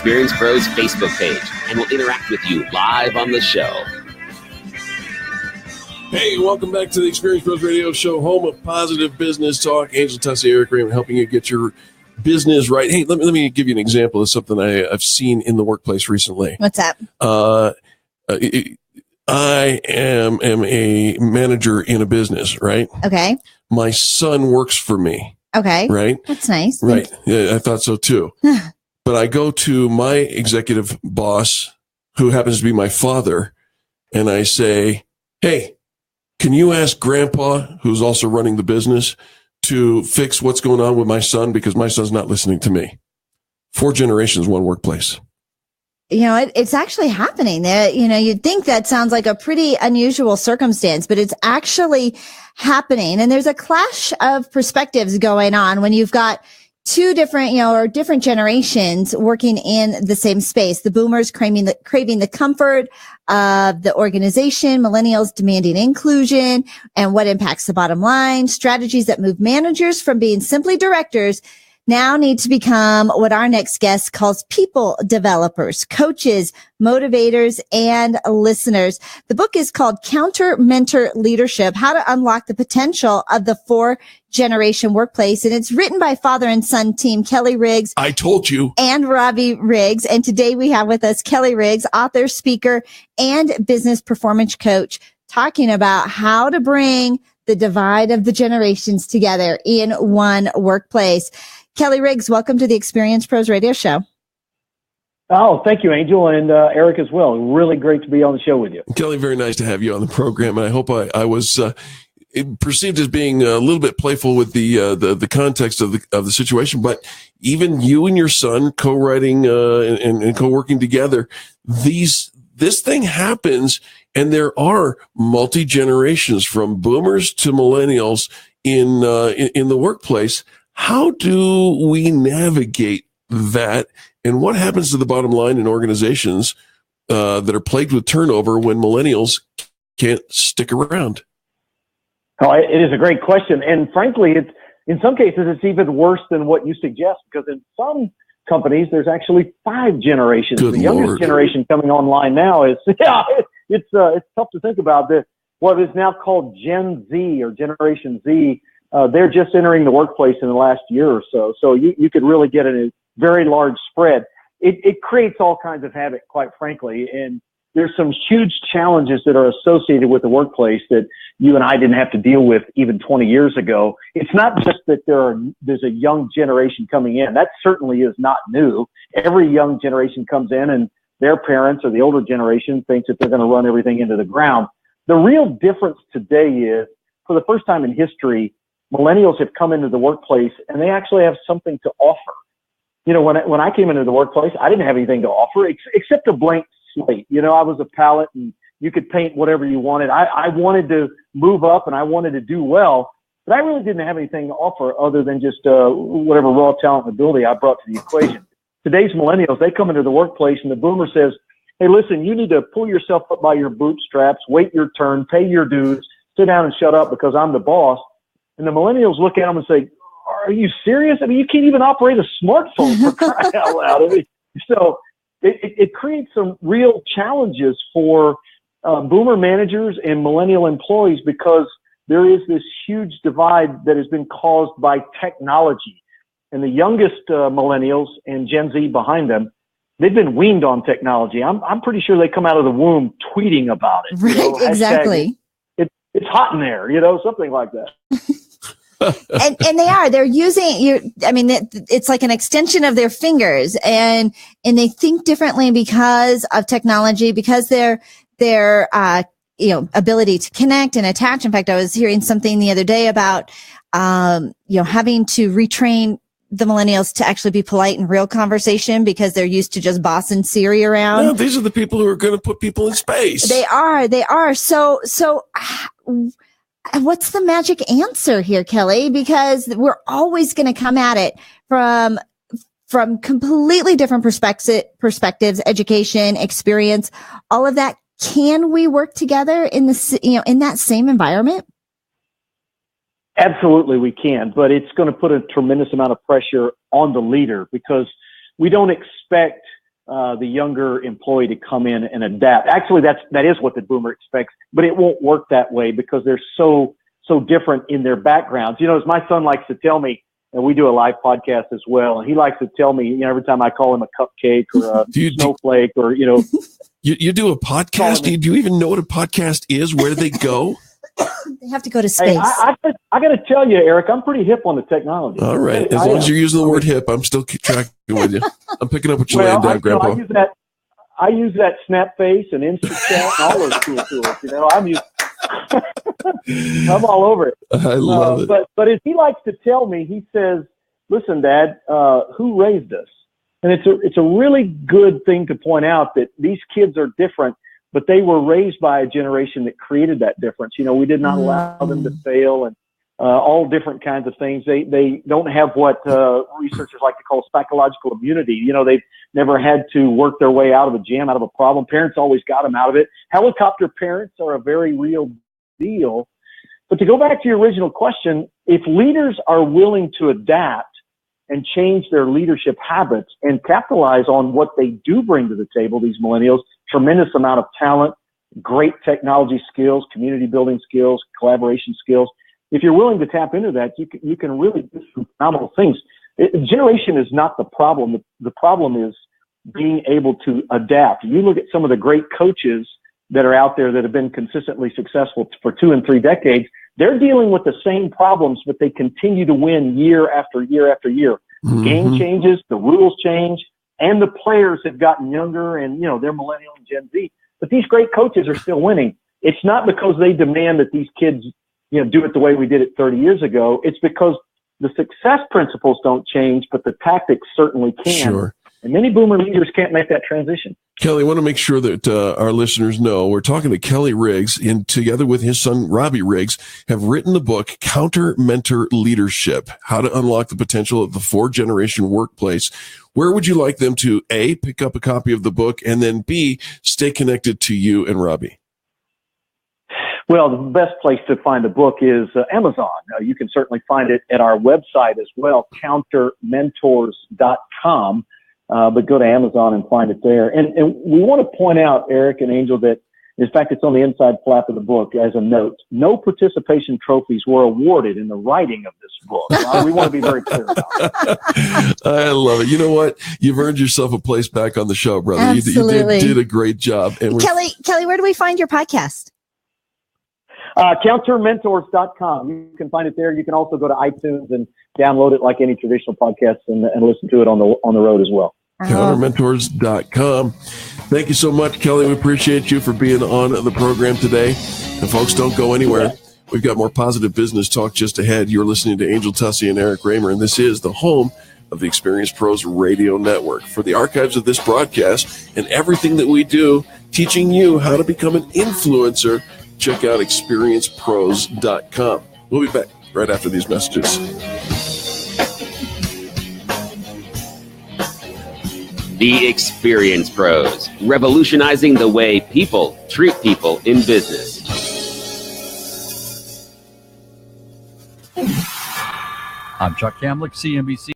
Experience Pros Facebook page and we'll interact with you live on the show. Hey, welcome back to the Experience Pros Radio Show, home of positive business talk. Angel Tussey, Eric Raymond, helping you get your business right. Hey, let me give you an example of something I've seen in the workplace recently. What's that? I am a manager in a business, right? Okay. My son works for me. Okay. Right? That's nice. Right. Yeah, I thought so too. But I go to my executive boss, who happens to be my father, and I say, hey, can you ask Grandpa, who's also running the business, to fix what's going on with my son? Because my son's not listening to me. 4 generations, one workplace. It's actually happening. You'd think that sounds like a pretty unusual circumstance, but it's actually happening. And there's a clash of perspectives going on when you've got 2 different, or different generations working in the same space. The boomers craving the comfort of the organization, millennials demanding inclusion and what impacts the bottom line, strategies that move managers from being simply directors now need to become what our next guest calls people developers, coaches, motivators, and listeners. The book is called Counter Mentor Leadership, How to Unlock the Potential of the 4-Generation Workplace. And it's written by father and son team Kelly Riggs. I told you. And Robbie Riggs. And today we have with us Kelly Riggs, author, speaker, and business performance coach, talking about how to bring the divide of the generations together in one workplace. Kelly Riggs, welcome to the Experience Pros Radio Show. Oh, thank you, Angel, and Eric as well. Really great to be on the show with you. Kelly, very nice to have you on the program, and I hope I was perceived as being a little bit playful with the context of the situation. But even you and your son co-writing and co-working together, this thing happens, and there are multi-generations from boomers to millennials in the workplace. How do we navigate that? And what happens to the bottom line in organizations that are plagued with turnover when millennials can't stick around? Oh, it is a great question. And frankly, in some cases, it's even worse than what you suggest, because in some companies, there's actually 5 generations. Good the youngest Lord. generation coming online now is, it's tough to think about. What is now called Gen Z or Generation Z. They're just entering the workplace in the last year or so. So you could really get a very large spread. It creates all kinds of havoc, quite frankly. And there's some huge challenges that are associated with the workplace that you and I didn't have to deal with even 20 years ago. It's not just that there's a young generation coming in. That certainly is not new. Every young generation comes in and their parents or the older generation thinks that they're going to run everything into the ground. The real difference today is, for the first time in history, millennials have come into the workplace and they actually have something to offer. When I came into the workplace, I didn't have anything to offer except a blank slate. I was a palette and you could paint whatever you wanted. I wanted to move up and I wanted to do well, but I really didn't have anything to offer other than just whatever raw talent and ability I brought to the equation. Today's millennials, they come into the workplace and the boomer says, hey, listen, you need to pull yourself up by your bootstraps, wait your turn, pay your dues, sit down and shut up because I'm the boss. And the millennials look at them and say, are you serious? I mean, you can't even operate a smartphone, for crying out loud. So it creates some real challenges for boomer managers and millennial employees, because there is this huge divide that has been caused by technology. And the youngest millennials and Gen Z behind them, they've been weaned on technology. I'm pretty sure they come out of the womb tweeting about it. Right, exactly. It's hot in there, something like that. and they're using you. I mean, it's like an extension of their fingers, and they think differently because of technology, because their ability to connect and attach. In fact, I was hearing something the other day about having to retrain the millennials to actually be polite in real conversation because they're used to just bossing Siri around. No, these are the people who are going to put people in space. They are. So what's the magic answer here, Kelly? Because we're always going to come at it from completely different perspectives, education, experience, all of that. Can we work together in that same environment? Absolutely, we can, but it's going to put a tremendous amount of pressure on the leader, because we don't expect the younger employee to come in and adapt. Actually, that is what the boomer expects, but it won't work that way because they're so different in their backgrounds. You know, as my son likes to tell me, and we do a live podcast as well, and he likes to tell me, you know, every time I call him a cupcake or a snowflake or, you know. You do a podcast? Do you even know what a podcast is? Where do they go? They have to go to space. Hey, I got to tell you, Eric, I'm pretty hip on the technology. All right. As long as you're using the word hip, I'm still tracking with you. I'm picking up what you're laying down, Grandpa. I use that Snapface and InstaChat and all those cool tools. You know, I'm all over it. I love it. But as he likes to tell me, he says, "Listen, Dad, who raised us?" And it's a really good thing to point out that these kids are different, but they were raised by a generation that created that difference. You know, we did not allow them to fail and all different kinds of things. They don't have what researchers like to call psychological immunity. You know, they've never had to work their way out of a jam, out of a problem. Parents always got them out of it. Helicopter parents are a very real deal. But to go back to your original question, if leaders are willing to adapt and change their leadership habits and capitalize on what they do bring to the table, these millennials, tremendous amount of talent, great technology skills, community building skills, collaboration skills. If you're willing to tap into that, you can really do some phenomenal things. Generation is not the problem. The problem is being able to adapt. You look at some of the great coaches that are out there that have been consistently successful for 2 and 3 decades. They're dealing with the same problems, but they continue to win year after year after year. Mm-hmm. Game changes, the rules change, and the players have gotten younger and, you know, they're millennial and Gen Z. But these great coaches are still winning. It's not because they demand that these kids, you know, do it the way we did it 30 years ago. It's because the success principles don't change, but the tactics certainly can. Sure. And many boomer leaders can't make that transition. Kelly, I want to make sure that our listeners know we're talking to Kelly Riggs, and together with his son, Robbie Riggs, have written the book, Counter Mentor Leadership, How to Unlock the Potential of the 4th-Generation Workplace. Where would you like them to, A, pick up a copy of the book, and then B, stay connected to you and Robbie? Well, the best place to find the book is Amazon. You can certainly find it at our website as well, countermentors.com. But go to Amazon and find it there. And we want to point out, Eric and Angel, that in fact, it's on the inside flap of the book as a note. No participation trophies were awarded in the writing of this book. We want to be very clear about it. I love it. You know what? You've earned yourself a place back on the show, brother. Absolutely. You did a great job. And Kelly, where do we find your podcast? Countermentors.com. You can find it there. You can also go to iTunes and download it like any traditional podcast and listen to it on the road as well. Countermentors.com. Thank you so much, Kelly. We appreciate you for being on the program today. And folks, don't go anywhere. We've got more positive business talk just ahead. You're listening to Angel Tussey and Eric Raymer, and this is the home of the Experience Pros Radio Network. For the archives of this broadcast and everything that we do, teaching you how to become an influencer, check out experiencepros.com. We'll be back right after these messages. The Experience Pros, revolutionizing the way people treat people in business. I'm Chuck Kamlick, CNBC.